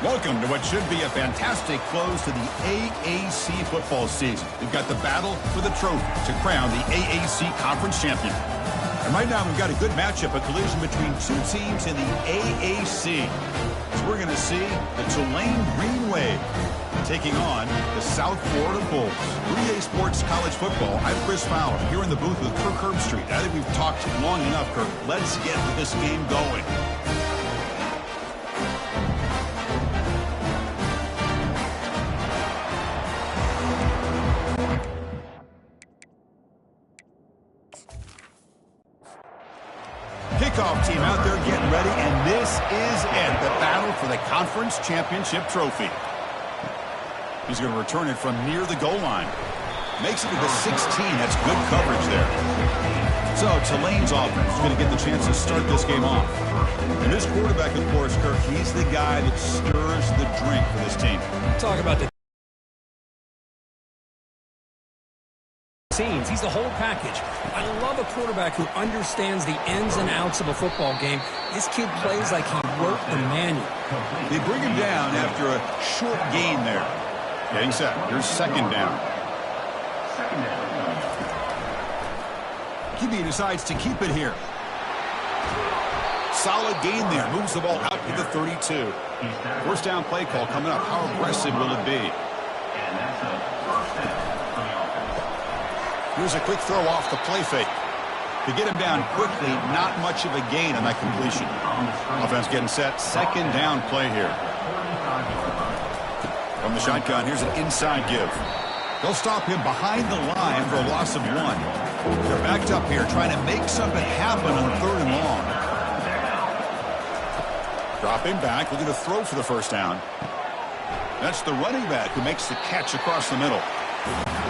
Welcome to what should be a fantastic close to the AAC football season. We've got the battle for the trophy to crown the AAC Conference Champion. And right now we've got a good matchup, a collision between two teams in the AAC. So we're going to see the Tulane Green Wave taking on the South Florida Bulls. 3A Sports College Football. I'm Chris Fowler here in the booth with Kirk Herbstreit. I think we've talked long enough, Kirk. Let's get this game going. Kickoff team out there getting ready, and this is it, the battle for the conference championship trophy. He's going to return it from near the goal line. Makes it to the 16. That's good coverage there. So Tulane's offense is going to get the chance to start this game off. And this quarterback, of course, Kirk, he's the guy that stirs the drink for this team. Talk about the scenes. He's the whole package. I love a quarterback who understands the ins and outs of a football game. This kid plays like he wrote the manual. They bring him down after a short gain there. Getting set. Here's second down. QB decides to keep it here. Solid gain there. Moves the ball out to the 32. First down play call coming up. How aggressive will it be? Here's a quick throw off the play fake. To get him down quickly, not much of a gain on that completion. Offense getting set. Second down play here. From the shotgun, here's an inside give. They'll stop him behind the line for a loss of 1. They're backed up here trying to make something happen on 3rd and long. Drop him back. We're going to throw for the first down. That's the running back who makes the catch across the middle.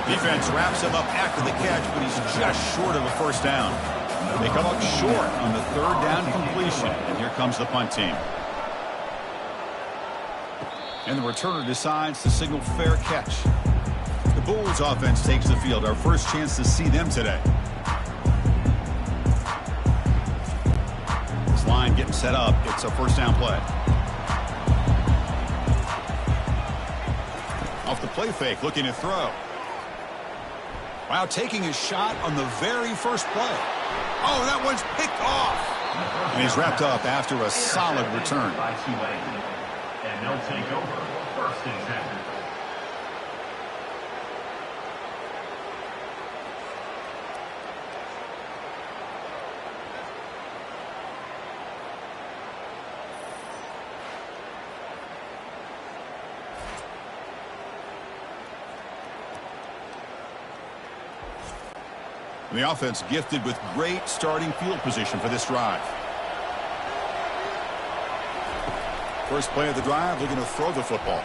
Defense wraps him up after the catch, but he's just short of a first down. They come up short on the 3rd down completion, and here comes the punt team. And the returner decides to signal fair catch. The Bulls offense takes the field. Our first chance to see them today. This line getting set up. It's a first down play. Off the play fake, looking to throw. Wow, taking a shot on the very first play. Oh, that one's picked off. And he's wrapped up after a solid return. And they'll take over first and 10. The offense gifted with great starting field position for this drive. First play of the drive, looking to throw the football.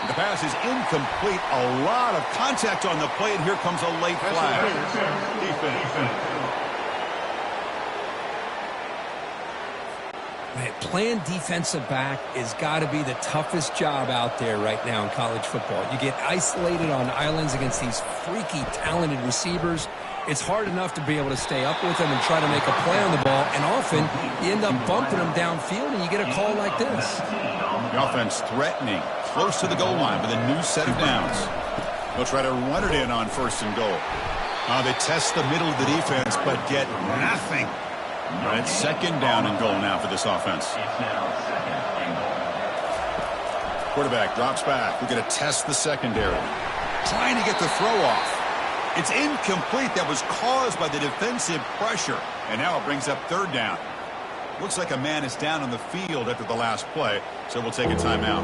The pass is incomplete. A lot of contact on the play, and here comes a late flag. Man, playing defensive back has got to be the toughest job out there right now in college football. You get isolated on islands against these freaky, talented receivers. It's hard enough to be able to stay up with them and try to make a play on the ball, and often you end up bumping them downfield, and you get a call like this. The offense threatening, close to the goal line with a new set of downs. They'll try to run it in on 1st and goal. They test the middle of the defense, but get nothing. It's 2nd down and goal now for this offense. Quarterback drops back. We're going to test the secondary. Trying to get the throw off. It's incomplete. That was caused by the defensive pressure. And now it brings up 3rd down. Looks like a man is down on the field after the last play, so we'll take a timeout.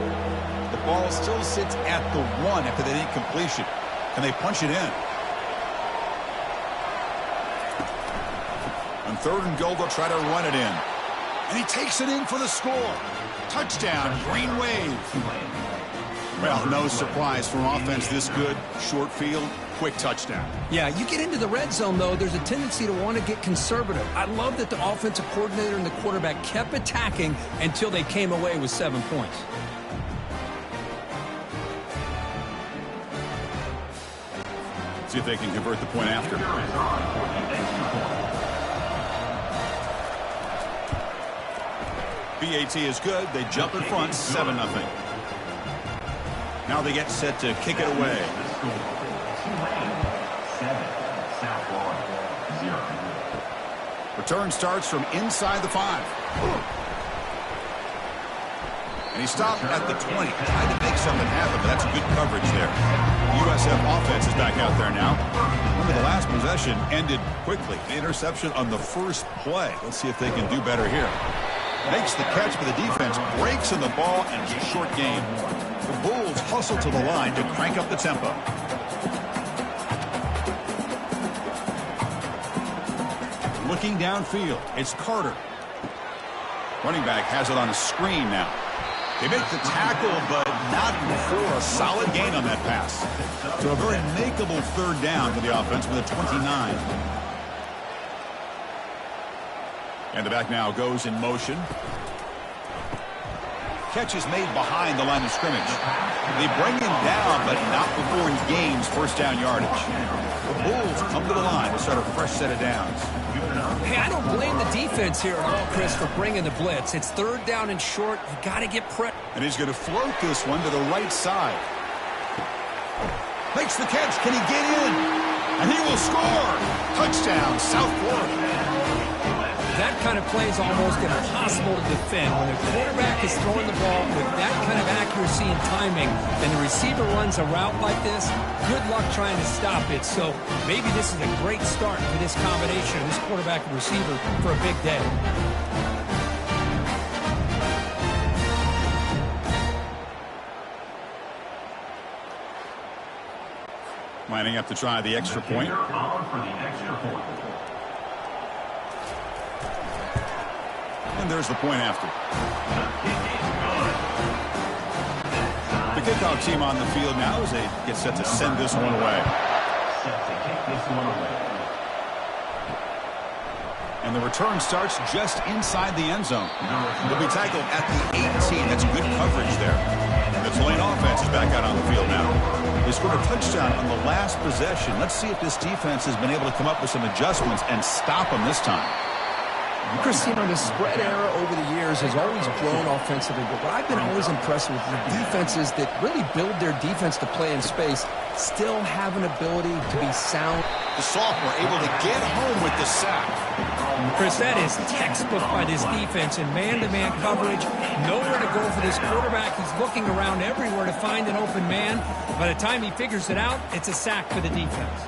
The ball still sits at the 1 after that incompletion. Can they punch it in? On 3rd and goal, they'll try to run it in. And he takes it in for the score. Touchdown, Green Wave. Well, no surprise from offense this good. Short field, quick touchdown. Yeah, you get into the red zone, though, there's a tendency to want to get conservative. I love that the offensive coordinator and the quarterback kept attacking until they came away with 7 points. See if they can convert the point after. BAT is good. They jump in front 7-0. Now they get set to kick it away. Tulane 7, South Florida 0. Return starts from inside the 5. And he stopped at the 20. Tried to make something happen, but that's good coverage there. The USF offense is back out there now. Remember, the last possession ended quickly. The interception on the first play. Let's see if they can do better here. Makes the catch for the defense, breaks in the ball, and it's a short game. The Bulls hustle to the line to crank up the tempo. Looking downfield, it's Carter. Running back has it on a screen now. They make the tackle, but not before a solid gain on that pass. So a very makeable third down for the offense with a 29. And the back now goes in motion. Catch is made behind the line of scrimmage. They bring him down, but not before he gains first down yardage. The Bulls come to the line to start a fresh set of downs. Hey, I don't blame the defense here at all, Chris, for bringing the blitz. It's third down and short. You got to get prep. And he's going to float this one to the right side. Makes the catch. Can he get in? And he will score. Touchdown, South Florida. That kind of play is almost impossible to defend. When the quarterback is throwing the ball with that kind of accuracy and timing, and the receiver runs a route like this, good luck trying to stop it. So maybe this is a great start for this combination, this quarterback and receiver, for a big day. Lining up to try the extra point. And there's the point after. The kickoff team on the field now as they get set to send this one away. And the return starts just inside the end zone. They'll be tackled at the 18. That's good coverage there. The Tulane offense is back out on the field now. They scored a touchdown on the last possession. Let's see if this defense has been able to come up with some adjustments and stop them this time. Chris, you know, the spread era over the years has always grown offensively, but what I've been always impressed with the defenses that really build their defense to play in space still have an ability to be sound. The sophomore able to get home with the sack. Chris, that is textbook by this defense in man-to-man coverage. Nowhere to go for this quarterback. He's looking around everywhere to find an open man. By the time he figures it out, it's a sack for the defense.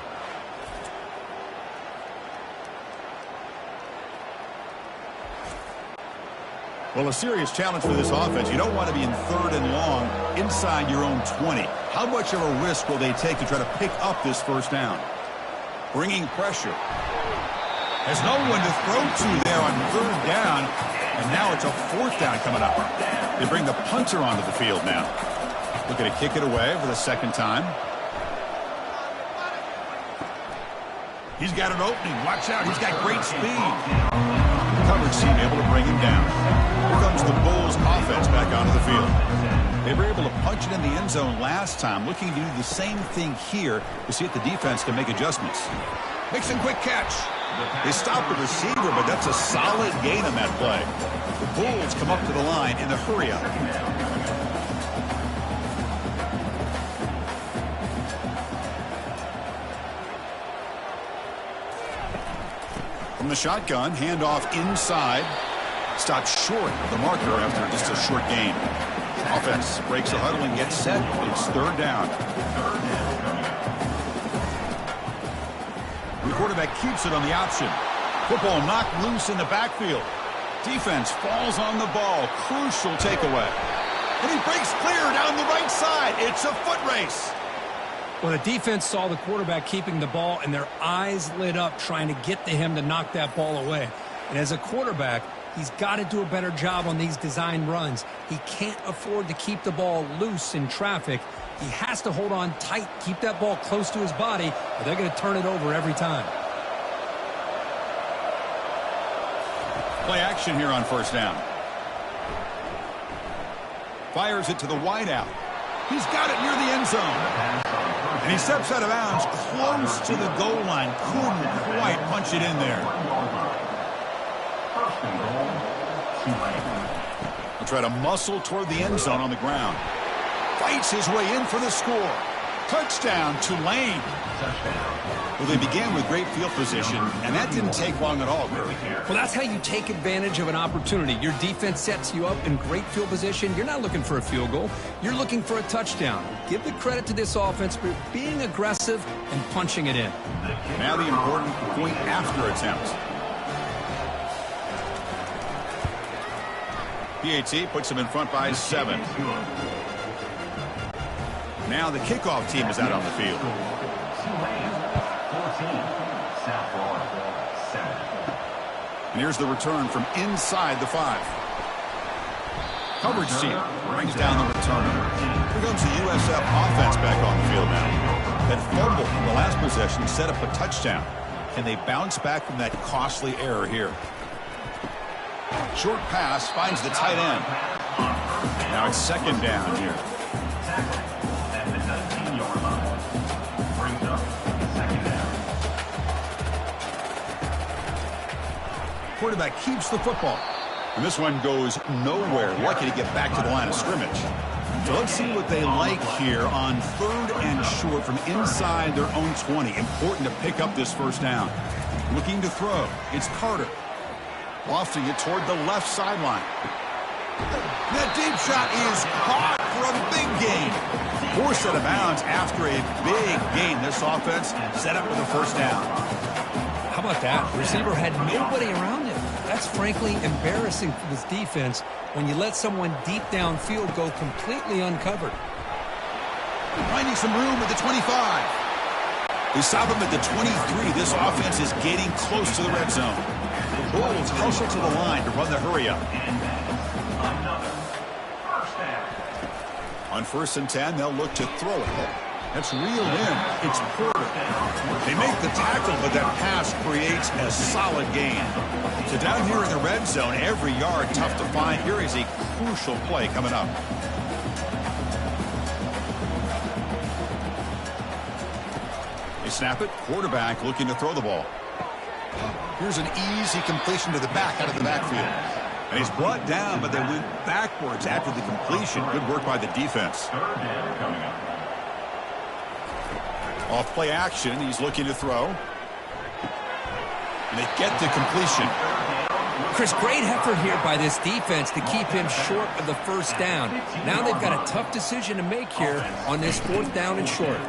Well, a serious challenge for this offense. You don't want to be in third and long inside your own 20. How much of a risk will they take to try to pick up this first down? Bringing pressure. Has no one to throw to there on third down. And now it's a fourth down coming up. They bring the punter onto the field now. Looking to kick it away for the second time. He's got an opening. Watch out. He's got great speed. Coverage team able to bring him down. Here comes the Bulls offense back onto the field. They were able to punch it in the end zone last time, looking to do the same thing here to see if the defense can make adjustments. Makes a quick catch. They stop the receiver, but that's a solid gain on that play. The Bulls come up to the line in the hurry-up. From the shotgun, handoff inside. Stopped short of the marker after just a short gain. Offense breaks the huddle and gets set. It's third down. The quarterback keeps it on the option. Football knocked loose in the backfield. Defense falls on the ball. Crucial takeaway. And he breaks clear down the right side. It's a foot race. Well, the defense saw the quarterback keeping the ball, and their eyes lit up trying to get to him to knock that ball away. And as a quarterback, he's got to do a better job on these design runs. He can't afford to keep the ball loose in traffic. He has to hold on tight, keep that ball close to his body, or they're going to turn it over every time. Play action here on first down. Fires it to the wideout. He's got it near the end zone. And he steps out of bounds close to the goal line. Couldn't quite punch it in there. First and goal, Tulane. He'll try to muscle toward the end zone on the ground. Fights his way in for the score. Touchdown, Tulane. Well, they began with great field position, and that didn't take long at all, Kirk. Well, that's how you take advantage of an opportunity. Your defense sets you up in great field position. You're not looking for a field goal. You're looking for a touchdown. Give the credit to this offense for being aggressive and punching it in. Now the important point after attempt. PAT puts him in front by 7. Now the kickoff team is out on the field. And here's the return from inside the 5. Coverage team brings down the return. Here comes the USF offense back on the field now. That fumble from the last possession set up a touchdown. Can they bounce back from that costly error here? Short pass finds the tight end. Now it's second down here. Quarterback keeps the football. And this one goes nowhere. Lucky to get back to the line of scrimmage. So let's see what they like here on 3rd and short from inside their own 20. Important to pick up this first down. Looking to throw. It's Carter. Lofting it toward the left sideline. That deep shot is caught for a big gain. Forced out of bounds after a big gain. This offense set up with a first down. How about that? The receiver had nobody around him. That's frankly embarrassing for this defense when you let someone deep downfield go completely uncovered. Finding some room at the 25. They stop him at the 23. This offense is getting close to the red zone. The Bulls hustle to the line to run the hurry up. On 1st and 10, they'll look to throw it. That's reeled in. It's Porter. They make the tackle, but that pass creates a solid gain. So down here in the red zone, every yard tough to find. Here is a crucial play coming up. They snap it. Quarterback looking to throw the ball. Here's an easy completion to the back out of the backfield. And he's brought down, but they went backwards after the completion. Good work by the defense. Off play action, he's looking to throw. And they get the completion. Chris, great effort here by this defense to keep him short of the first down. Now they've got a tough decision to make here on this 4th down and short.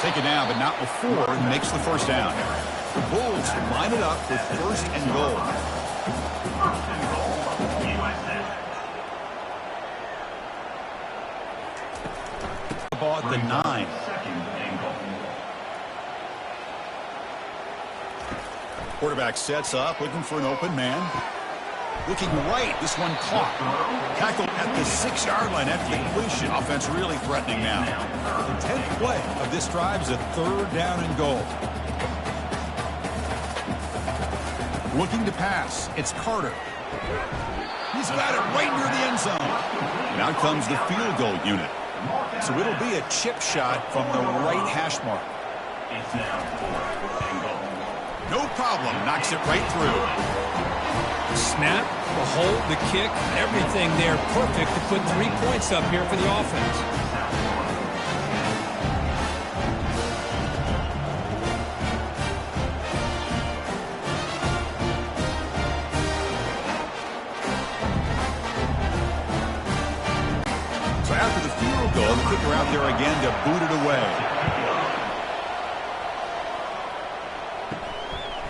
Take it now, but not before he makes the first down. The Bulls line it up with 1st and goal. The ball at the 9. Quarterback sets up, looking for an open man. Looking right, this one caught. Tackled at the 6-yard line after the completion. Offense really threatening now. The 10th play of this drive is a 3rd down and goal. Looking to pass. It's Carter. He's got it right near the end zone. And out comes the field goal unit. So it'll be a chip shot from the right hash mark. No problem. Knocks it right through. Snap, the hold, the kick, everything there perfect to put 3 points up here for the offense. So after the field goal, the kicker out there again to boot it away.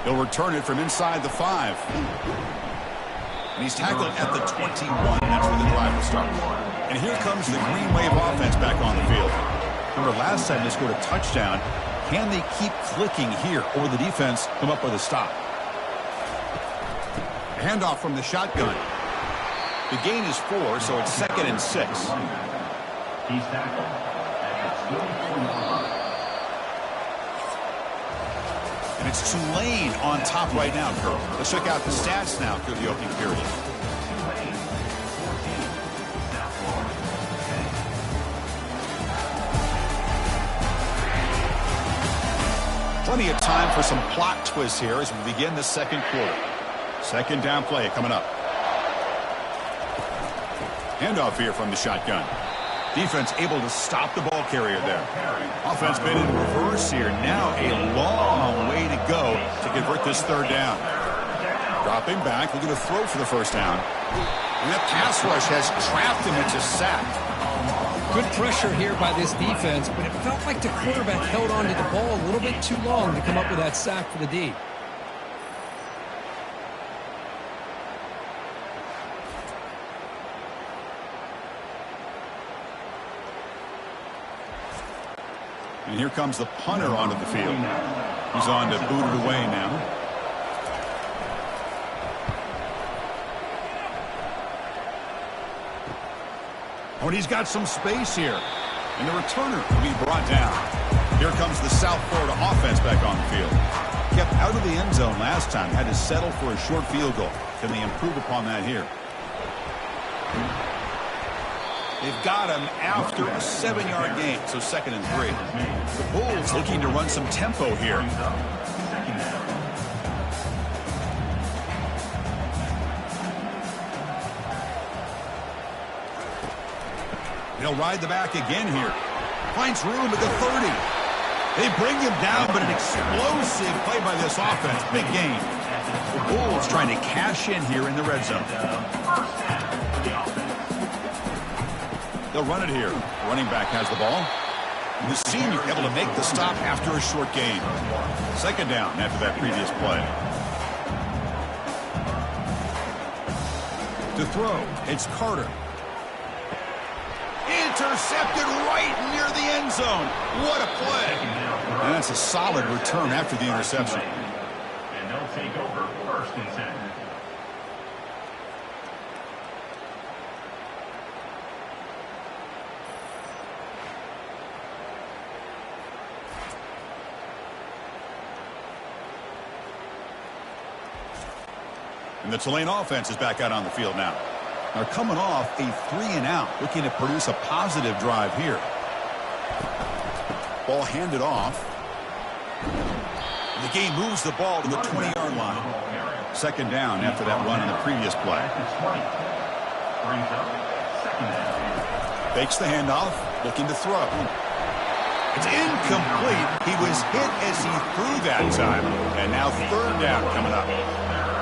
He'll return it from inside the 5. And he's tackled at the 21. That's where the drive will start. And here comes the Green Wave offense back on the field. Remember, last time they scored a touchdown. Can they keep clicking here, or will the defense come up with a stop? A handoff from the shotgun. The gain is 4, so it's 2nd and 6. He's tackled at the 21. And it's Tulane on top right now, Kirk. Let's check out the stats now through the opening period. Plenty of time for some plot twists here as we begin the 2nd quarter. Second down play coming up. Handoff here from the shotgun. Defense able to stop the ball carrier there. Offense been in reverse here. Now a long way to go to convert this third down. Dropping back, looking to throw for the first down. And that pass rush has trapped him. It's a sack. Good pressure here by this defense, but it felt like the quarterback held on to the ball a little bit too long to come up with that sack for the D. And here comes the punter onto the field. He's on to boot it away now. Oh, and he's got some space here. And the returner will be brought down. Here comes the South Florida offense back on the field. Kept out of the end zone last time. Had to settle for a short field goal. Can they improve upon that here? They've got him after a 7-yard gain, so 2nd and 3. The Bulls looking to run some tempo here. He'll ride the back again here. Finds room at the 30. They bring him down, but an explosive play by this offense. Big gain. The Bulls trying to cash in here in the red zone. They'll run it here. Running back has the ball. And the senior able to make the stop after a short gain. 2nd down after that previous play. To throw, it's Carter. Intercepted right near the end zone. What a play. And that's a solid return after the interception. And they'll take over 1st and 10. And the Tulane offense is back out on the field now. They're coming off a 3-and-out, looking to produce a positive drive here. Ball handed off. The game moves the ball to the 20-yard line. 2nd down after that run in the previous play. Fakes the handoff, looking to throw. It's incomplete. He was hit as he threw that time. And now 3rd down coming up.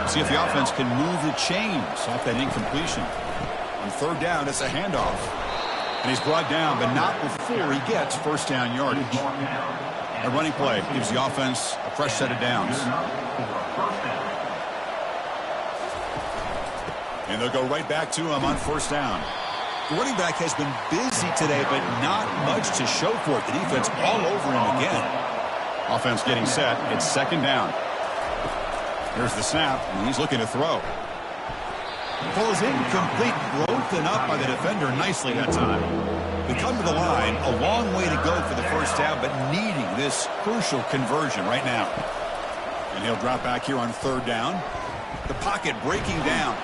See if the offense can move the chains off that incompletion. On 3rd down, it's a handoff. And he's brought down, but not before he gets 1st down yardage. A running play gives the offense a fresh set of downs. And they'll go right back to him on 1st down. The running back has been busy today, but not much to show for it. The defense all over him again. Offense getting set. It's 2nd down. Here's the snap, and he's looking to throw. Ball is incomplete, broken up by the defender nicely that time. They come to the line, a long way to go for the 1st down, but needing this crucial conversion right now. And he'll drop back here on 3rd down. The pocket breaking down.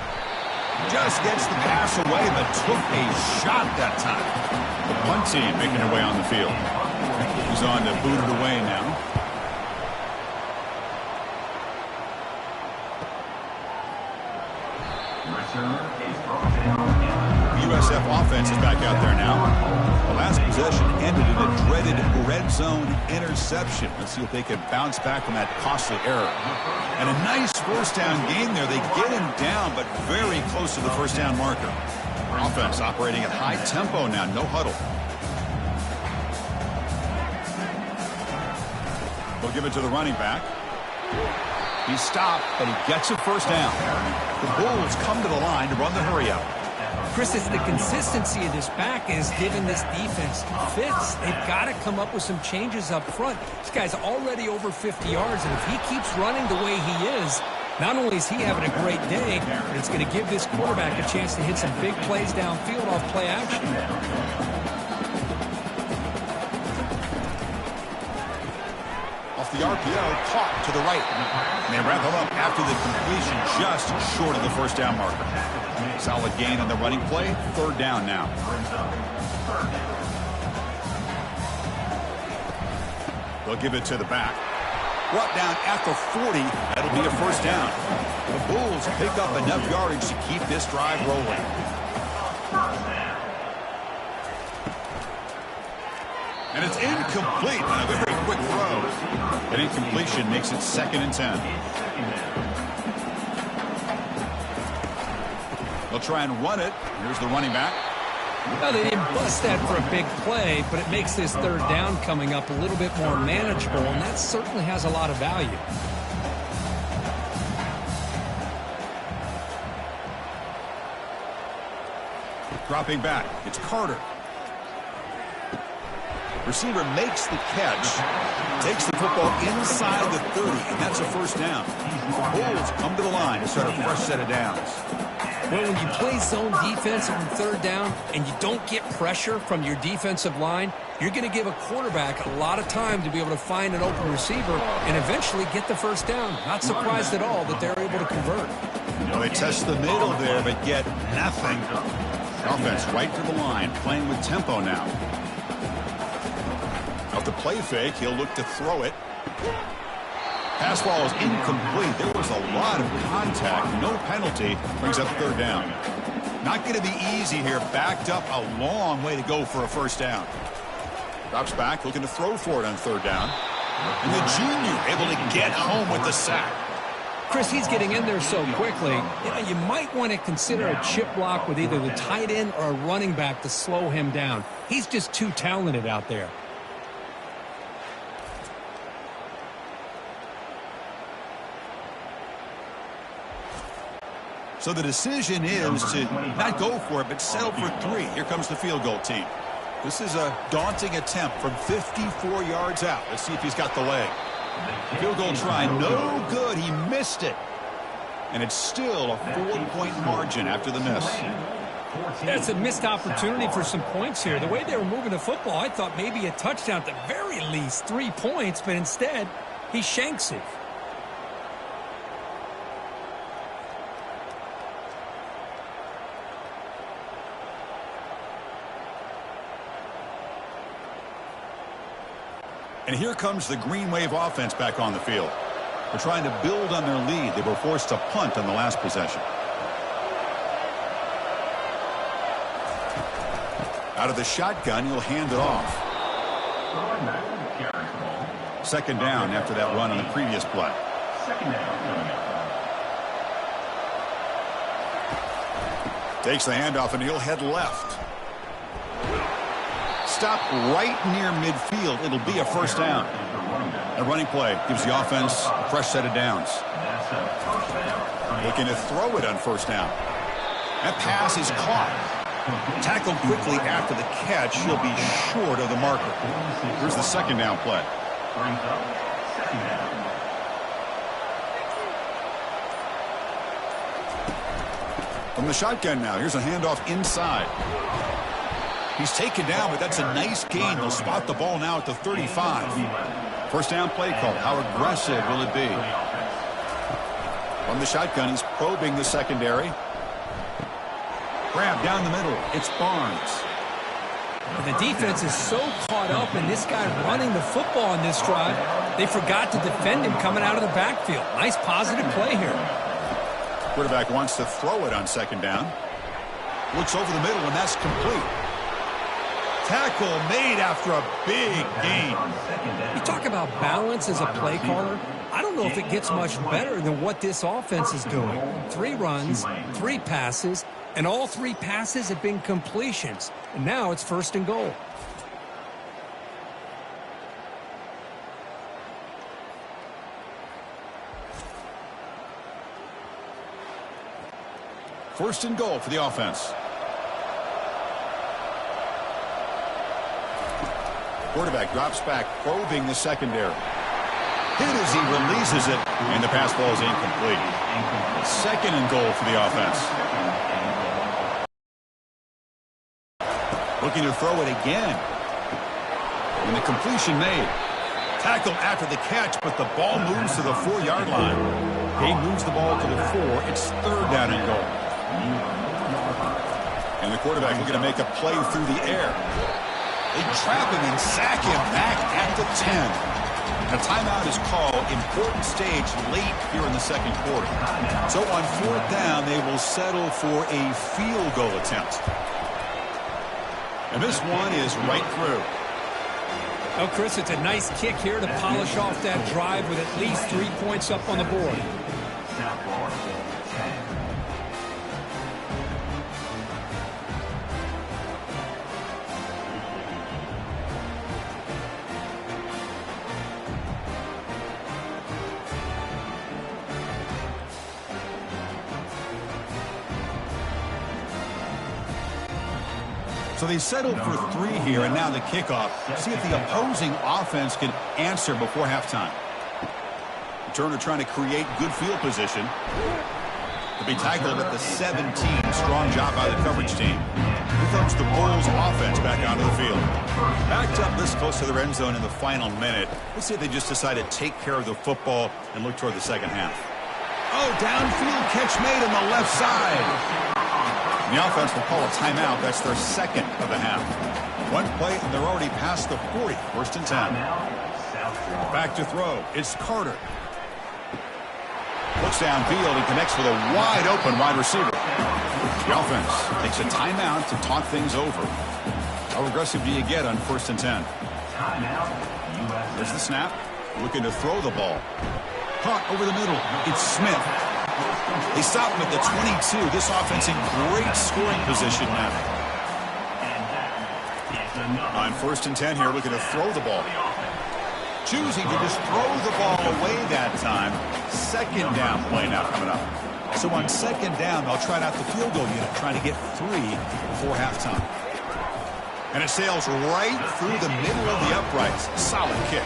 Just gets the pass away, but took a shot that time. The punt team making their way on the field. He's on to boot it away now. USF offense is back out there now. The last possession ended in a dreaded red zone interception. Let's see if they can bounce back from that costly error. And a nice 1st down gain there. They get him down, but very close to the 1st down marker. Offense operating at high tempo now, no huddle. They'll give it to the running back. He's stopped, but he gets a 1st down. The Bulls come to the line to run the hurry out. Chris, it's the consistency of this back is giving this defense fits. They've got to come up with some changes up front. This guy's already over 50 yards, and if he keeps running the way he is, not only is he having a great day, but it's going to give this quarterback a chance to hit some big plays downfield off play action. Off the RPO, caught to the right. And they wrap him up after the completion, just short of the 1st down marker. Solid gain on the running play. 3rd down now. They'll give it to the back. Brought down at the 40. That'll be a first down. The Bulls pick up enough yardage to keep this drive rolling. And it's incomplete on a very quick throw. An incompletion makes it 2nd and 10. They'll try and run it. Here's the running back. Well, they didn't bust that for a big play, but it makes this 3rd down coming up a little bit more manageable, and that certainly has a lot of value. Dropping back, it's Carter. Receiver makes the catch, takes the football inside the 30, and that's a first down. The Bulls come to the line to start a fresh set of downs. Well, when you play zone defense on 3rd down and you don't get pressure from your defensive line, you're going to give a quarterback a lot of time to be able to find an open receiver and eventually get the first down. Not surprised at all that they're able to convert. Well, they test the middle there, but get nothing. Offense right to the line, playing with tempo now. Off the play fake, he'll look to throw it. Pass ball is incomplete. There was a lot of contact. No penalty. Brings up 3rd down. Not going to be easy here. Backed up a long way to go for a first down. Drops back, looking to throw for it on 3rd down. And the junior able to get home with the sack. Chris, he's getting in there so quickly. You might want to consider a chip block with either the tight end or a running back to slow him down. He's just too talented out there. So the decision is to not go for it, but settle for 3. Here comes the field goal team. This is a daunting attempt from 54 yards out. Let's see if he's got the leg. Field goal try, no good. He missed it. And it's still a 4-point margin after the miss. That's a missed opportunity for some points here. The way they were moving the football, I thought maybe a touchdown, at the very least 3 points, but instead he shanks it. And here comes the Green Wave offense back on the field. They're trying to build on their lead. They were forced to punt on the last possession. Out of the shotgun, he'll hand it off. 2nd down after that run on the previous play. Takes the handoff, and he'll head left. Stop right near midfield. It'll be a first down. A running play gives the offense a fresh set of downs. Looking to throw it on first down. That pass is caught. Tackled quickly after the catch. He'll be short of the marker. Here's the 2nd down play. From the shotgun now. Here's a handoff inside. He's taken down, but that's a nice gain. They'll spot the ball now at the 35. First down play call. How aggressive will it be? From the shotgun, he's probing the secondary. Grab down the middle. It's Barnes. The defense is so caught up in this guy running the football in this drive, they forgot to defend him coming out of the backfield. Nice positive play here. Quarterback wants to throw it on 2nd down. Looks over the middle, and that's complete. Tackle made after a big gain. You talk about balance as a play caller. I don't know if it gets much better than what this offense is doing. 3 runs, 3 passes, and all 3 passes have been completions. And now it's 1st and goal. First and goal for the offense. Quarterback drops back, probing the secondary. Hit as he releases it, and the pass ball is incomplete. 2nd and goal for the offense. Looking to throw it again. And the completion made. Tackled after the catch, but the ball moves to the 4-yard line. He moves the ball to the 4. It's 3rd down and goal. And the quarterback looking to make a play through the air. They trap him and sack him back at the 10. A timeout is called. Important stage late here in the second quarter. So on fourth down, they will settle for a field goal attempt. And this one is right through. Oh, Chris, it's a nice kick here to polish off that drive with at least 3 points up on the board. So they settled for 3 here, and now the kickoff. See if the opposing offense can answer before halftime. Turner trying to create good field position. To be tackled at the 17. Strong job by the coverage team. Here comes the Bulls offense back onto the field. Backed up this close to their end zone in the final minute. Let's see if they just decide to take care of the football and look toward the second half. Oh, downfield catch made on the left side. The offense will call a timeout. That's their second of the half. One play, and they're already past the 40. First and 10. Back to throw. It's Carter. Looks downfield and connects with a wide-open wide receiver. The offense takes a timeout to talk things over. How aggressive do you get on first and 10? There's the snap. Looking to throw the ball. Caught over the middle. It's Smith. They stop him at the 22. This offense in great scoring position now. On first and 10 here, looking to throw the ball. Choosing to just throw the ball away that time. Second down play now coming up. So on second down, they'll try out the field goal unit, trying to get 3 before halftime. And it sails right through the middle of the uprights. Solid kick.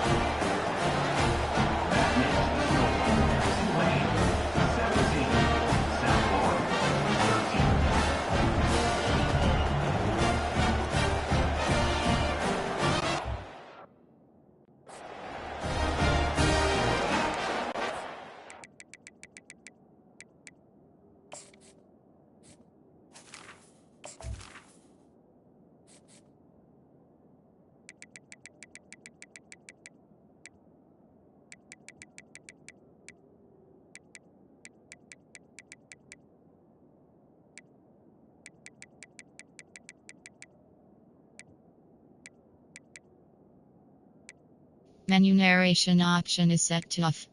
Menu narration option is set to off.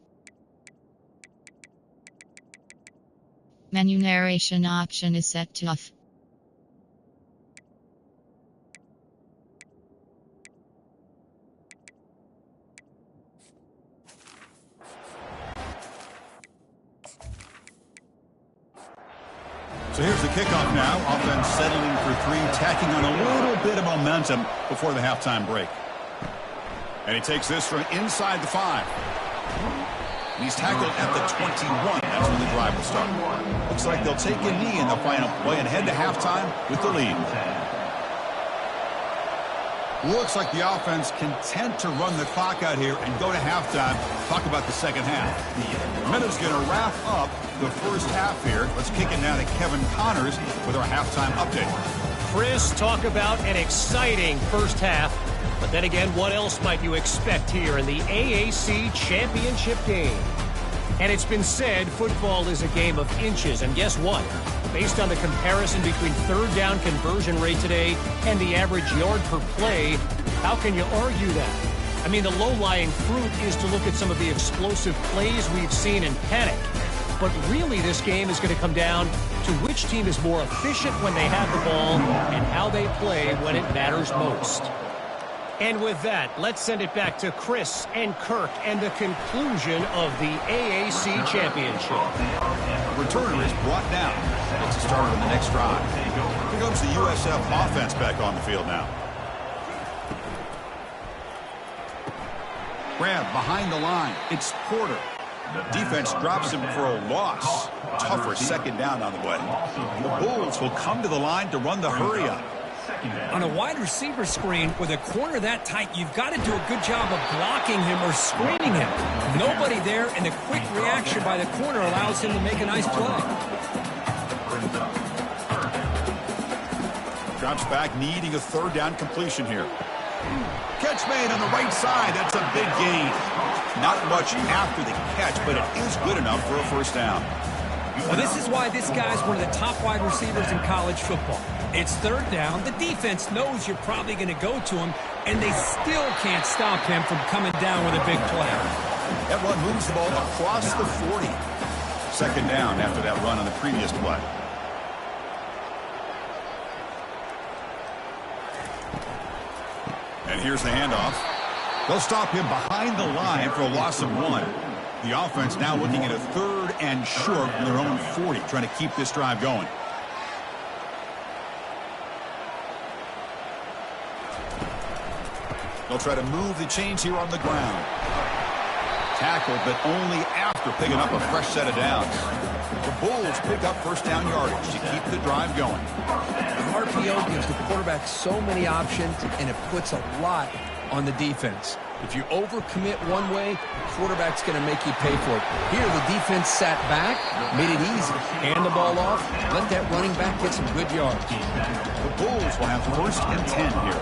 Menu narration option is set to off. So here's the kickoff now. Offense settling for 3, tacking on a little bit of momentum before the halftime break. And he takes this from inside the 5. And he's tackled at the 21. That's when the drive will start. Looks like they'll take a knee in the final play and head to halftime with the lead. Looks like the offense content to run the clock out here and go to halftime. Talk about the second half. Meadows going to wrap up the first half here. Let's kick it now to Kevin Connors with our halftime update. Chris, talk about an exciting first half. But then again, what else might you expect here in the AAC championship game? And it's been said football is a game of inches. And guess what? Based on the comparison between third down conversion rate today and the average yard per play, how can you argue that? I mean, the low-lying fruit is to look at some of the explosive plays we've seen in panic. But really, this game is going to come down to which team is more efficient when they have the ball and how they play when it matters most. And with that, let's send it back to Chris and Kirk and the conclusion of the AAC Championship. Returner is brought down. It's a start on the next drive. Here comes the USF offense back on the field now. Grab behind the line. It's Porter. Defense drops him for a loss. Tougher second down on the way. The Bulls will come to the line to run the hurry-up. On a wide receiver screen with a corner that tight, you've got to do a good job of blocking him or screening him. Nobody there, and the quick reaction by the corner allows him to make a nice play. Drops back, needing a third down completion here. Catch made on the right side. That's a big gain. Not much after the catch, but it is good enough for a first down. Well, this is why this guy's one of the top wide receivers in college football. It's third down. The defense knows you're probably going to go to him, and they still can't stop him from coming down with a big play. That run moves the ball across the 40. Second down after that run on the previous play. And here's the handoff. They'll stop him behind the line for a loss of 1. The offense now looking at a 3rd and short from their own 40, trying to keep this drive going. They'll try to move the chains here on the ground. Tackled, but only after picking up a fresh set of downs. The Bulls pick up first down yardage to keep the drive going. RPO gives the quarterback so many options, and it puts a lot on the defense. If you overcommit one way, the quarterback's going to make you pay for it. Here, the defense sat back, made it easy. Hand the ball off, let that running back get some good yards. The Bulls will have first and 10 here.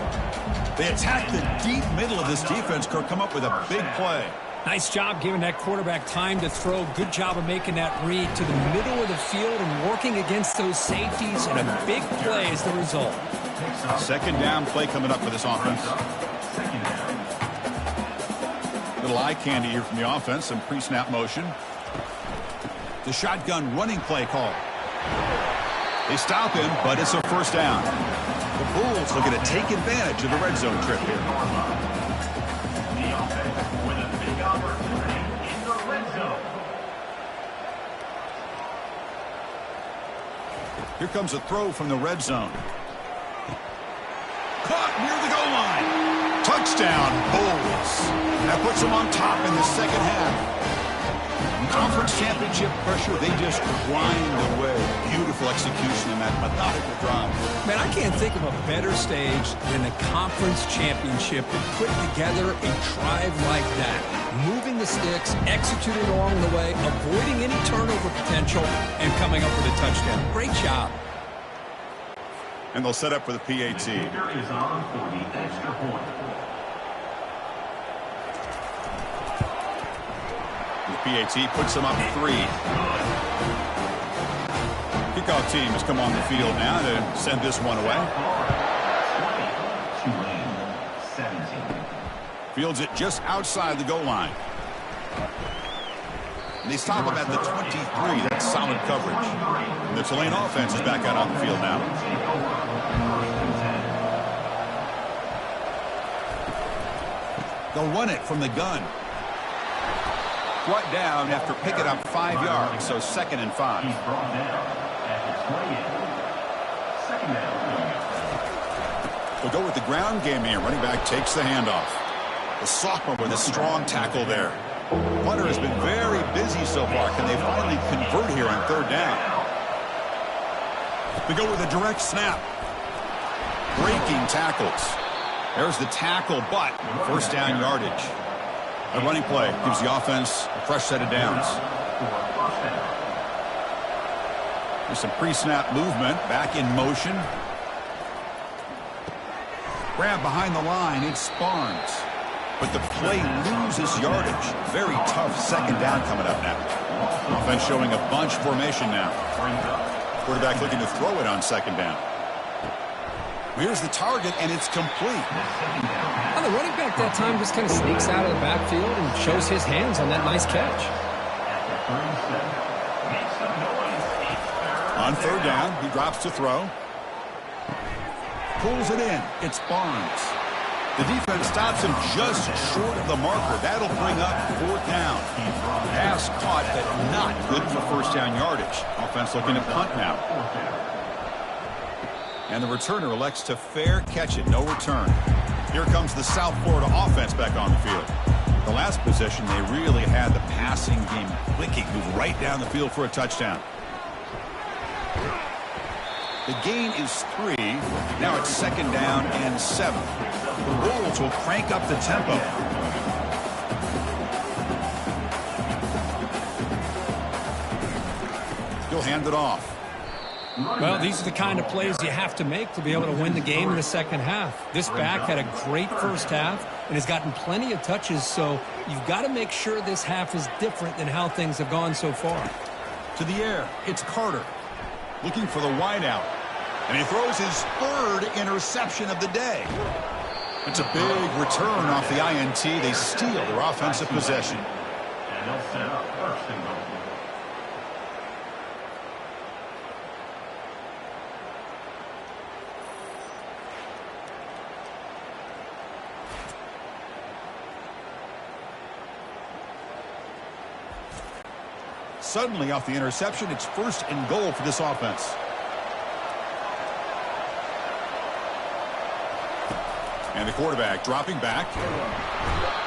They attack the deep middle of this defense, Kirk, come up with a big play. Nice job giving that quarterback time to throw. Good job of making that read to the middle of the field and working against those safeties, and a big play is the result. Second down play coming up for this offense. Little eye candy here from the offense, some pre-snap motion. The shotgun running play call. They stop him, but it's a first down. The Bulls looking to take advantage of the red zone trip here. The offense with a big opportunity in the red zone. Here comes a throw from the red zone. Caught near the goal line. Touchdown, Bulls. That puts them on top in the second half. Conference championship pressure, they just grind away. Beautiful execution in that methodical drive. Man, I can't think of a better stage than the conference championship to put together a drive like that. Moving the sticks, executing along the way, avoiding any turnover potential, and coming up with a touchdown. Great job. And they'll set up for the PAT. Kicker is on for the extra point. The PAT puts them up 3. Kickoff team has come on the field now to send this one away. Tulane 17. Fields it just outside the goal line. And they stop him at the 23. That's solid coverage. And the Tulane offense is back out on the field now. They'll run it from the gun. Brought down after picking up 5 yards, so 2nd and 5. He's brought down at the 28. 2nd down. We'll go with the ground game here. Running back takes the handoff. The sophomore with a strong tackle there. Punter has been very busy so far. Can they finally convert here on 3rd down? We go with a direct snap. Breaking tackles. There's the tackle, but first down yardage. A running play gives the offense a fresh set of downs. There's some pre-snap movement. Back in motion. Grab behind the line. It's Barnes. But the play loses yardage. Very tough 2nd down coming up now. Offense showing a bunch formation now. Quarterback looking to throw it on 2nd down. Here's the target, and it's complete. Well, the running back that time just kind of sneaks out of the backfield and shows his hands on that nice catch. On 3rd down, he drops to throw. Pulls it in. It's Barnes. The defense stops him just short of the marker. That'll bring up 4th down. Pass caught, but not good for first down yardage. Offense looking to punt now. And the returner elects to fair catch it. No return. Here comes the South Florida offense back on the field. The last possession, they really had the passing game clicking. Move right down the field for a touchdown. The gain is 3. Now it's 2nd down and 7. The Bulls will crank up the tempo. He'll hand it off. Well, these are the kind of plays you have to make to be able to win the game in the second half. This back had a great first half and has gotten plenty of touches, so you've got to make sure this half is different than how things have gone so far. To the air, it's Carter looking for the wideout, and he throws his third interception of the day. It's a big return off the INT. They steal their offensive possession. And they'll set up first and goal. Suddenly, off the interception, it's first and goal for this offense. And the quarterback dropping back.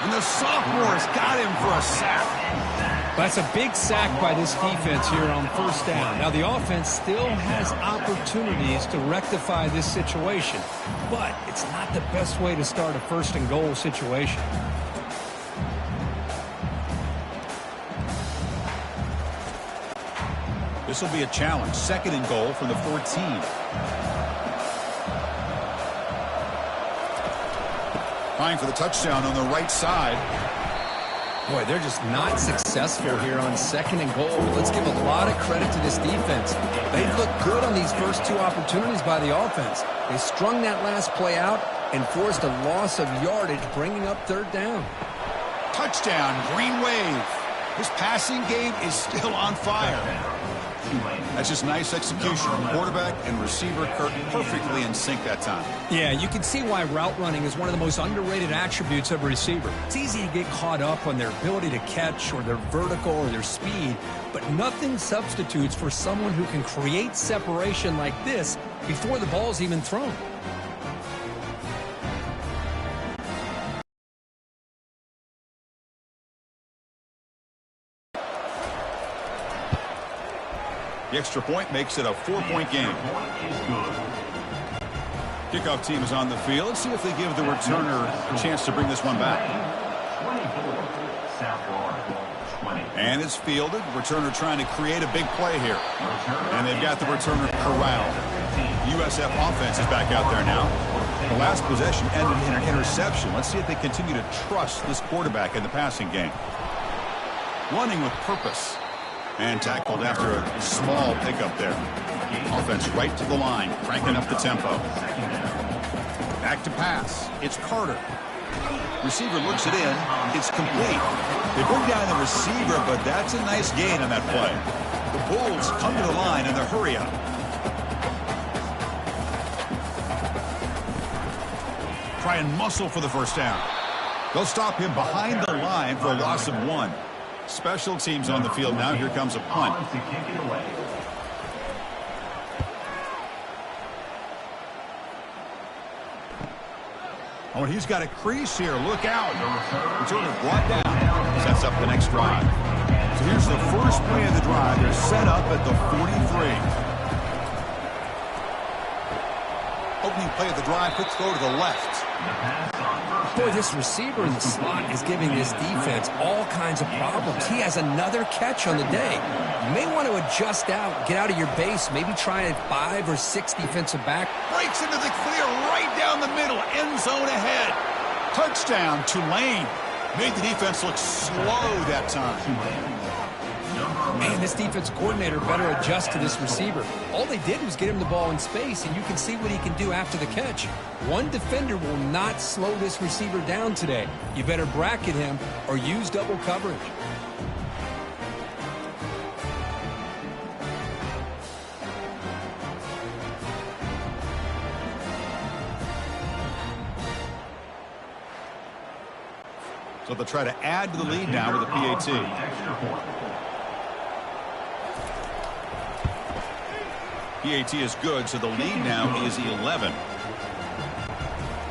And the sophomore's got him for a sack. That's a big sack by this defense here on first down. Now, the offense still has opportunities to rectify this situation, but it's not the best way to start a first and goal situation. This will be a challenge. Second and goal from the 14. Trying for the touchdown on the right side. Boy, they're just not successful here on second and goal. Let's give a lot of credit to this defense. They've looked good on these first two opportunities by the offense. They strung that last play out and forced a loss of yardage, bringing up third down. Touchdown, Green Wave. This passing game is still on fire. That's just nice execution. Quarterback and receiver perfectly in sync that time. Yeah, you can see why route running is one of the most underrated attributes of a receiver. It's easy to get caught up on their ability to catch or their vertical or their speed, but nothing substitutes for someone who can create separation like this before the ball's even thrown. The extra point makes it a 4-point game. Kickoff team is on the field. Let's see if they give the returner a chance to bring this one back. And it's fielded. Returner trying to create a big play here. And they've got the returner corralled. USF offense is back out there now. The last possession ended in an interception. Let's see if they continue to trust this quarterback in the passing game. Running with purpose. And tackled after a small pickup there. Offense right to the line, cranking up the tempo. Back to pass. It's Carter. Receiver looks it in. It's complete. They bring down the receiver, but that's a nice gain on that play. The Bulls come to the line in the hurry up. Try and muscle for the first down. They'll stop him behind the line for a loss of 1. Special teams on the field now. Here comes a punt. Oh, and he's got a crease here. Look out. Returner brought down. Sets up the next drive. So here's the first play of the drive. They're set up at the 43. Opening play of the drive. Quick throw to the left. Boy, this receiver in the slot is giving this defense all kinds of problems. He has another catch on the day. You may want to adjust out, get out of your base, maybe try a 5 or 6 defensive back. Breaks into the clear right down the middle. End zone ahead. Touchdown, Tulane. Made the defense look slow that time. Man, this defense coordinator better adjust to this receiver. All they did was get him the ball in space, and you can see what he can do after the catch. One defender will not slow this receiver down today. You better bracket him or use double coverage. So they'll try to add to the lead now with a PAT. PAT is good, so the lead now is 11.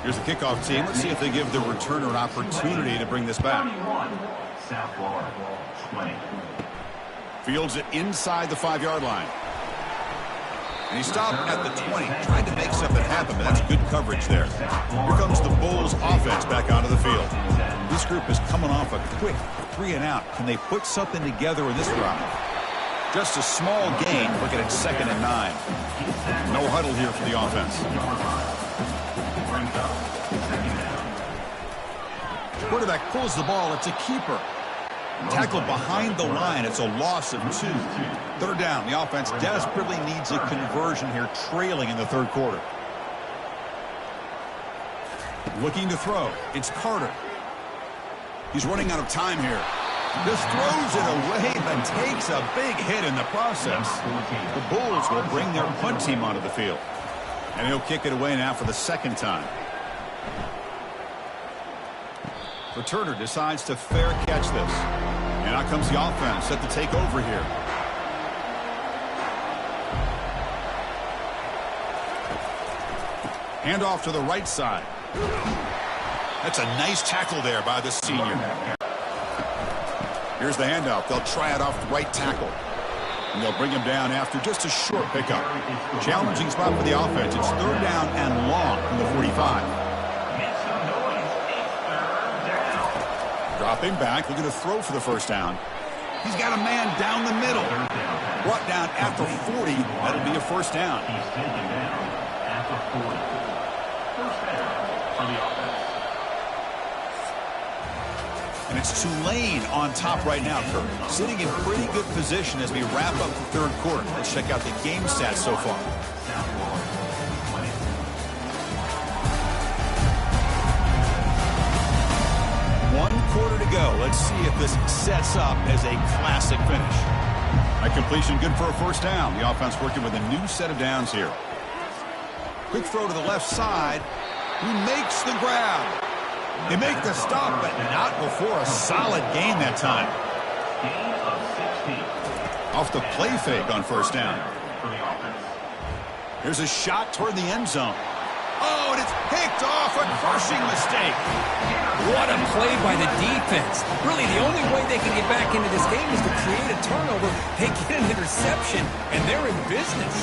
Here's the kickoff team. Let's see if they give the returner an opportunity to bring this back. Fields it inside the 5-yard line. And he stopped at the 20, trying to make something happen, but that's good coverage there. Here comes the Bulls offense back onto the field. This group is coming off a quick 3-and-out. Can they put something together in this drive? Just a small gain. Look at it, 2nd and 9. No huddle here for the offense. Quarterback pulls the ball. It's a keeper. Tackled behind the line. It's a loss of 2. 3rd down. The offense desperately needs a conversion here, trailing in the 3rd quarter. Looking to throw. It's Carter. He's running out of time here. Just throws it away, but takes a big hit in the process. The Bulls will bring their punt team onto the field. And he'll kick it away now for the 2nd time. Returner decides to fair catch this. And out comes the offense set to take over here. Hand off to the right side. That's a nice tackle there by the senior. Here's the handoff. They'll try it off the right tackle. And they'll bring him down after just a short pickup. Challenging spot for the offense. It's 3rd down and long from the 45. Dropping back, looking to throw for the 1st down. He's got a man down the middle. Brought down at the 40. That'll be a 1st down. He's taken down at the 40. 1st down for the offense. And it's Tulane on top right now, Kurt. Sitting in pretty good position as we wrap up the 3rd quarter. Let's check out the game stats so far. 1 quarter to go. Let's see if this sets up as a classic finish. A completion good for a 1st down. The offense working with a new set of downs here. Quick throw to the left side. He makes the grab. They make the stop, but not before a solid gain that time. Gain of 16. Off the play fake on 1st down. For the offense. Here's a shot toward the end zone. Oh, and it's picked off. A crushing mistake. What a play by the defense. Really, the only way they can get back into this game is to create a turnover. They get an interception, and they're in business.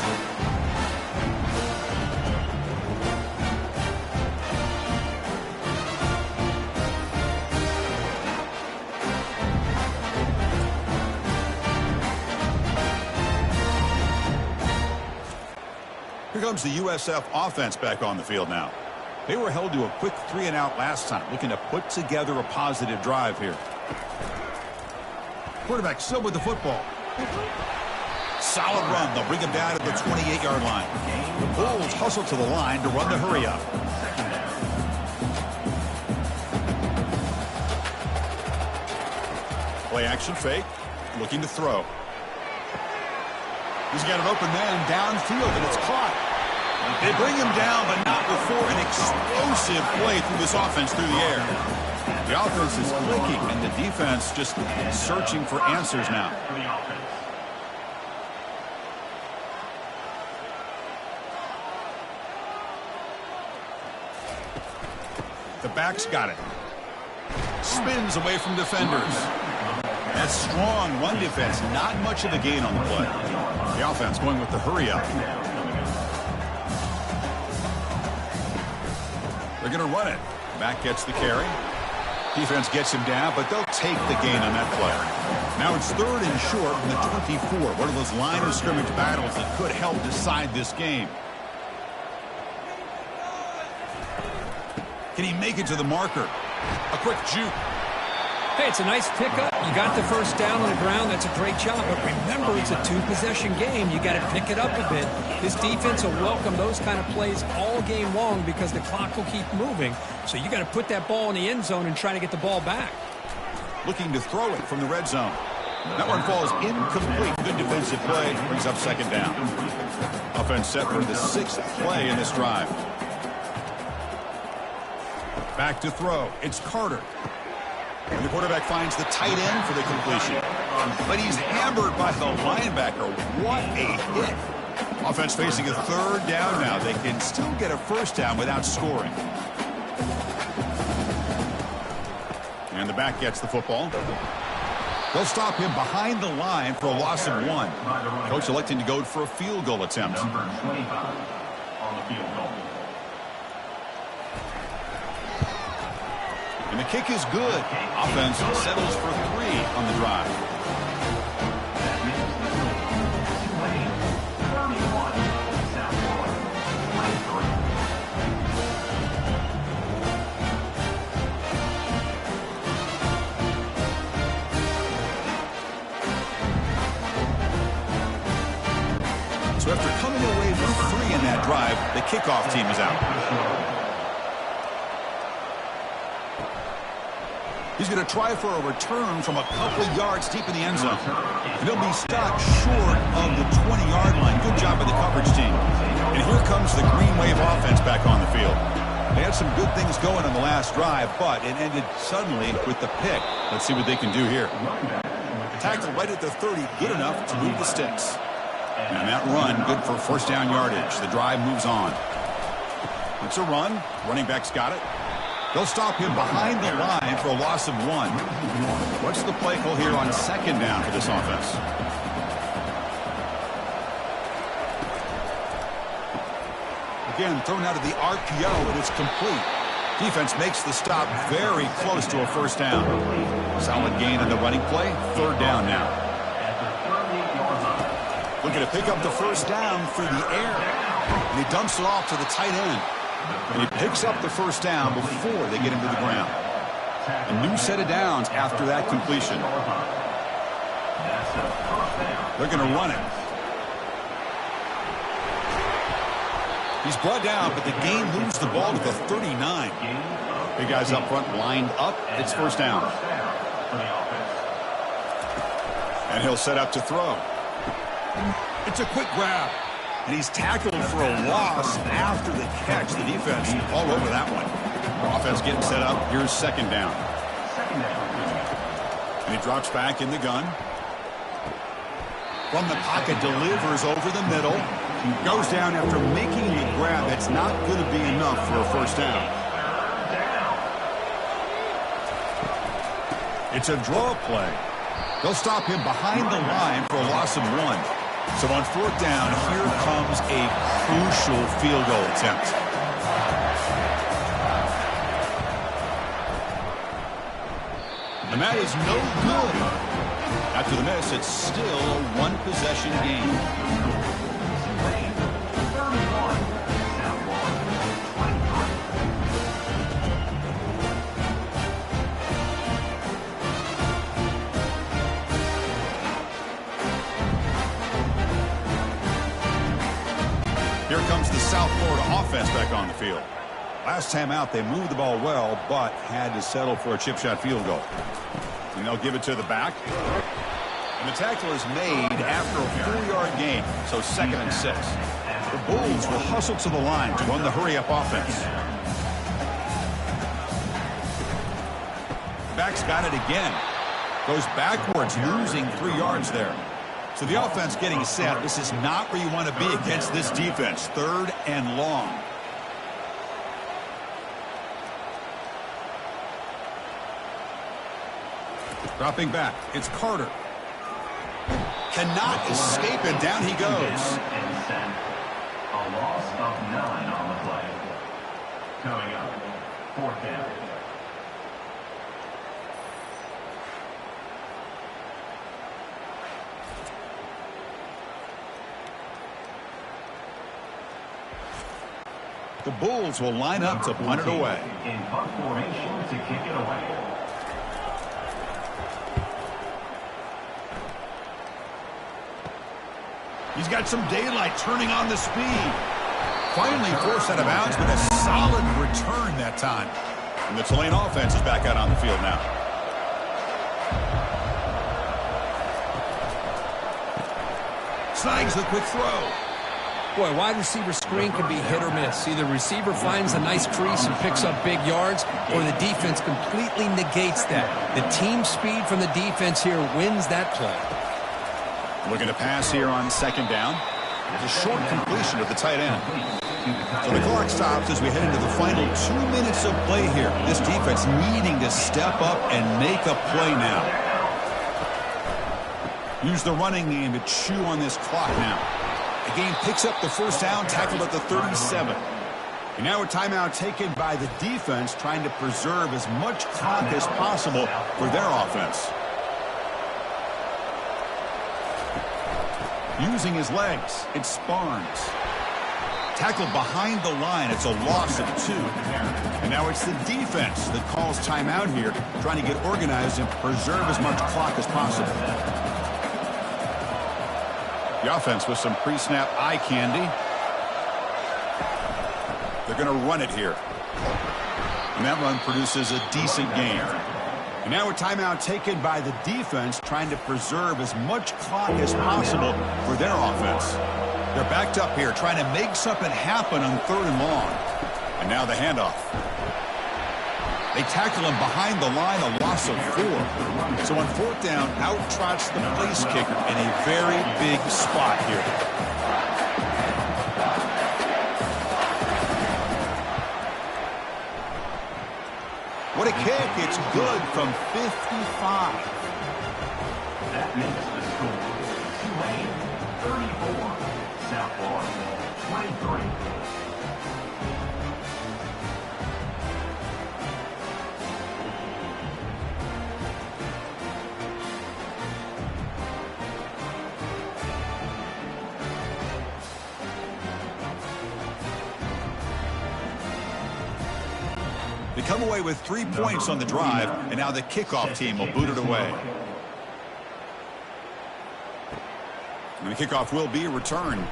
Here comes the USF offense back on the field now. They were held to a quick 3-and-out last time, looking to put together a positive drive here. Quarterback still with the football. Solid run. They'll bring him down to the 28-yard line. The Bulls hustle to the line to run the hurry-up. Play action fake. Looking to throw. He's got an open man downfield, and it's caught. They bring him down, but not before an explosive play through this offense through the air. The offense is clicking, and the defense just searching for answers now. The back's got it. Spins away from defenders. That strong run defense, not much of a gain on the play. The offense going with the hurry-up. They're going to run it. Back gets the carry. Defense gets him down, but they'll take the gain on that play. Now it's 3rd and short from the 24. One of those line of scrimmage battles that could help decide this game. Can he make it to the marker? A quick juke. Hey, it's a nice pickup. You got the 1st down on the ground. That's a great job. But remember, it's a 2-possession game. You got to pick it up a bit. This defense will welcome those kind of plays all game long because the clock will keep moving. So you got to put that ball in the end zone and try to get the ball back. Looking to throw it from the red zone. That one falls incomplete. Good defensive play. Brings up 2nd down. Offense set for the 6th play in this drive. Back to throw. It's Carter. And the quarterback finds the tight end for the completion. But he's hammered by the linebacker. What a hit. Offense facing a 3rd down now. They can still get a 1st down without scoring. And the back gets the football. They'll stop him behind the line for a loss of 1. Coach electing to go for a field goal attempt. Number 25 on the field goal. And the kick is good. Offense settles for 3 on the drive. the drive. The kickoff team is out. He's going to try for a return from a couple yards deep in the end zone. And he'll be stopped short of the 20-yard line. Good job by the coverage team. And here comes the Green Wave offense back on the field. They had some good things going on the last drive, but it ended suddenly with the pick. Let's see what they can do here. Tackle right at the 30, good enough to move the sticks. And that run, good for first down yardage. The drive moves on. It's a run. Running back's got it. They'll stop him behind the line for a loss of 1. What's the play call here on second down for this offense? Again, thrown out of the RPO, and it's complete. Defense makes the stop very close to a first down. Solid gain on the running play. Third down now. Looking to pick up the first down through the air. And he dumps it off to the tight end. And he picks up the first down before they get him to the ground. A new set of downs after that completion. They're going to run it. He's brought down, but the game moves the ball to the 39. Big guys up front lined up. It's first down. And he'll set up to throw. It's a quick grab. And he's tackled for a loss after the catch. The defense all over that one. Offense getting set up. Here's second down. And he drops back in the gun. From the pocket, delivers over the middle. Goes down after making the grab. That's not going to be enough for a first down. It's a draw play. They'll stop him behind the line for a loss of 1. So on fourth down, here comes a crucial field goal attempt. And that is no good. After the miss, it's still a one-possession game. Here comes the South Florida offense back on the field. Last time out, they moved the ball well, but had to settle for a chip shot field goal. And they'll give it to the back. And the tackle is made after a 4-yard gain, so 2nd and 6. The Bulls will hustle to the line to run the hurry-up offense. Back's got it again. Goes backwards, losing 3 yards there. So the offense getting set. This is not where you want to be against this defense. 3rd and long. Dropping back. It's Carter. Cannot escape it. Down he goes. A loss of 9 on the play. Coming up, 4th down. The Bulls will line up to punt it away. In punt formation to kick it away. He's got some daylight, turning on the speed. Finally forced out of bounds, but a solid return that time. And the Tulane offense is back out on the field now. Snags the quick throw. Boy, wide receiver screen can be hit or miss. Either receiver finds a nice crease and picks up big yards, or the defense completely negates that. The team speed from the defense here wins that play. Looking to pass here on 2nd down. It's a short completion of the tight end. So the clock stops as we head into the final 2 minutes of play here. This defense needing to step up and make a play now. Use the running game to chew on this clock now. The game picks up the first down, tackled at the 37. And now a timeout taken by the defense, trying to preserve as much clock as possible for their offense. Using his legs, it's Barnes. Tackled behind the line, it's a loss of 2. And now it's the defense that calls timeout here, trying to get organized and preserve as much clock as possible. The offense with some pre-snap eye candy. They're going to run it here. And that run produces a decent gain. And now a timeout taken by the defense, trying to preserve as much clock as possible for their offense. They're backed up here, trying to make something happen on 3rd and long. And now the handoff. They tackle him behind the line, a loss of 4. So on 4th down, out trots the place kicker in a very big spot here. What a kick. It's good from 55. That makes the score Tulane 34, South Florida 23. They come away with 3 points on the drive, and now the kickoff team will boot it away. And the kickoff will be a return.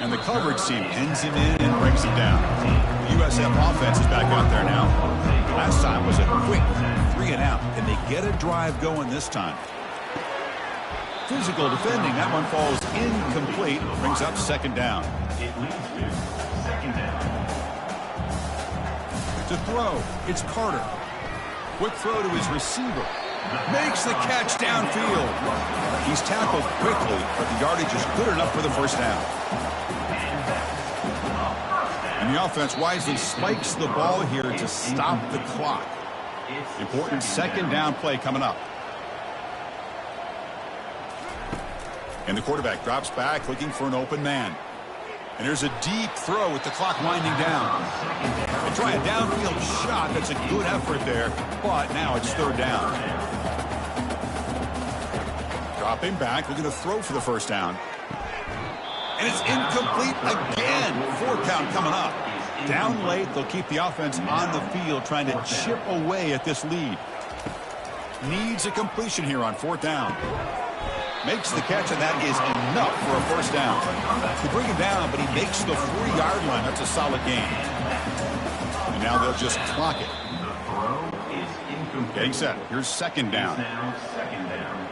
And the coverage team pins him in and brings him down. The USF offense is back out there now. Last time was a quick 3 and out, and they get a drive going this time. Physical defending. That one falls incomplete. Brings up 2nd down. It leads to 2nd down. To throw, it's Carter. Quick throw to his receiver. Makes the catch downfield. He's tackled quickly, but the yardage is good enough for the 1st down. And the offense wisely spikes the ball here to stop the clock. Important 2nd down play coming up. And the quarterback drops back looking for an open man. And there's a deep throw with the clock winding down. They try a downfield shot. That's a good effort there, but now it's 3rd down. Dropping back, looking to throw for the 1st down. And it's incomplete again. 4 count coming up. Down late, they'll keep the offense on the field trying to chip away at this lead. Needs a completion here on 4th down. Makes the catch, and that is enough for a 1st down. They bring him down, but he makes the 4-yard line. That's a solid gain. And now they'll just clock it. The throw is incomplete. Getting set. Here's 2nd down. Now 2nd down.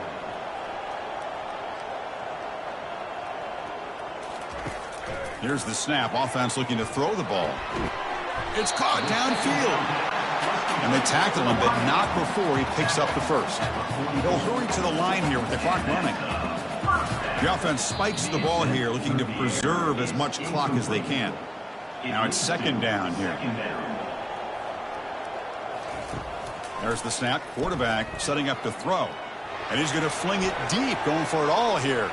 Here's the snap. Offense looking to throw the ball. It's caught downfield. And they tackle him, but not before he picks up the 1st. They'll hurry to the line here with the clock running. The offense spikes the ball here, looking to preserve as much clock as they can. Now it's 2nd down here. There's the snap. Quarterback setting up to throw. And he's going to fling it deep, going for it all here.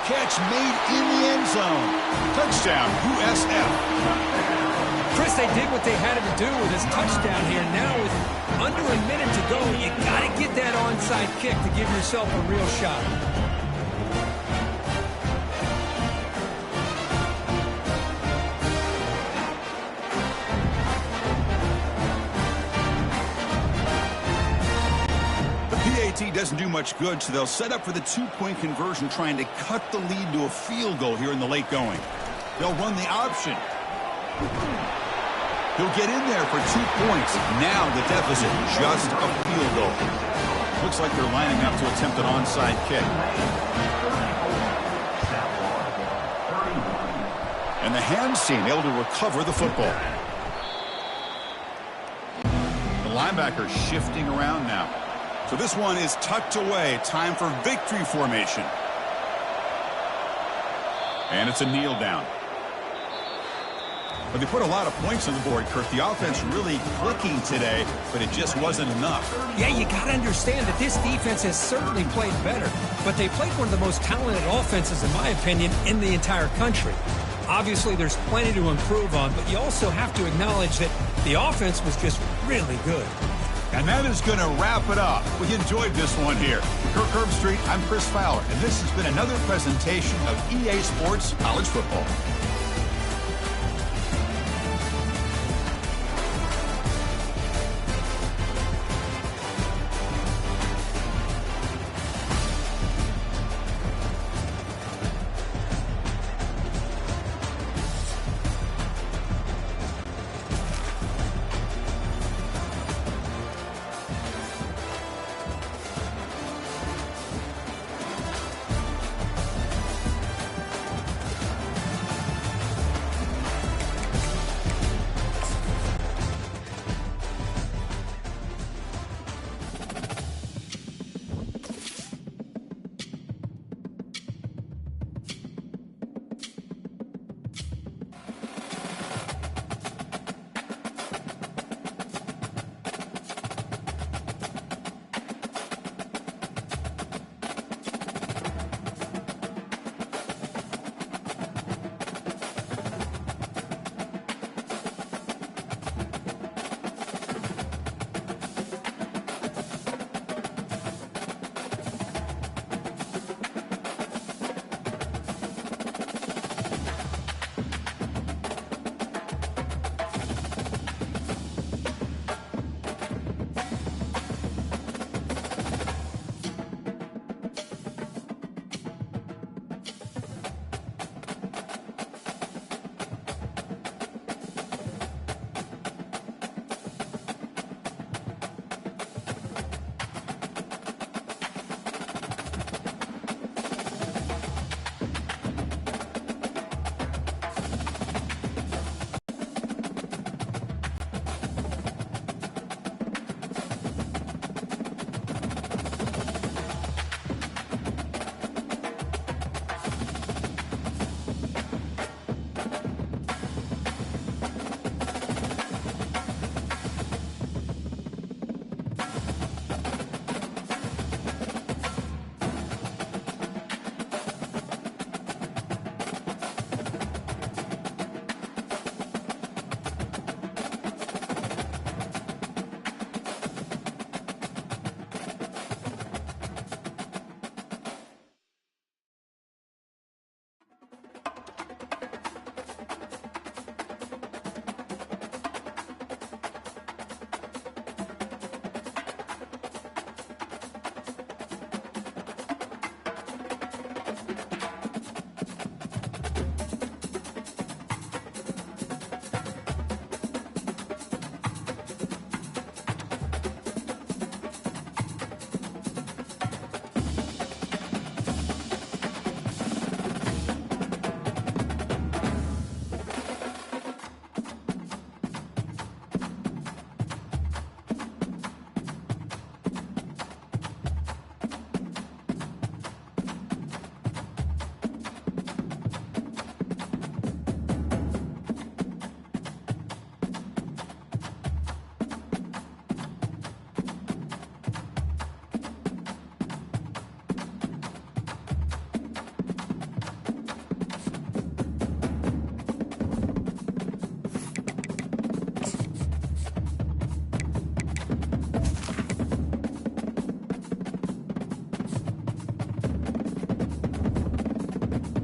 Catch made in the end zone. Touchdown, USF. Chris, they did what they had to do with this touchdown here. Now with under a minute to go, you got to get that onside kick to give yourself a real shot. The PAT doesn't do much good, so they'll set up for the 2-point conversion, trying to cut the lead to a field goal here in the late going. They'll run the option. He'll get in there for 2 points. Now the deficit, just a field goal. Looks like they're lining up to attempt an onside kick. And the hands team able to recover the football. The linebacker shifting around now. So this one is tucked away. Time for victory formation. And it's a kneel down. But they put a lot of points on the board, Kirk. The offense really clicking today, but it just wasn't enough. Yeah, you got to understand that this defense has certainly played better, but they played one of the most talented offenses, in my opinion, in the entire country. Obviously, there's plenty to improve on, but you also have to acknowledge that the offense was just really good. And that is going to wrap it up. We enjoyed this one here. Kirk Herbstreit, I'm Chris Fowler, and this has been another presentation of EA Sports College Football.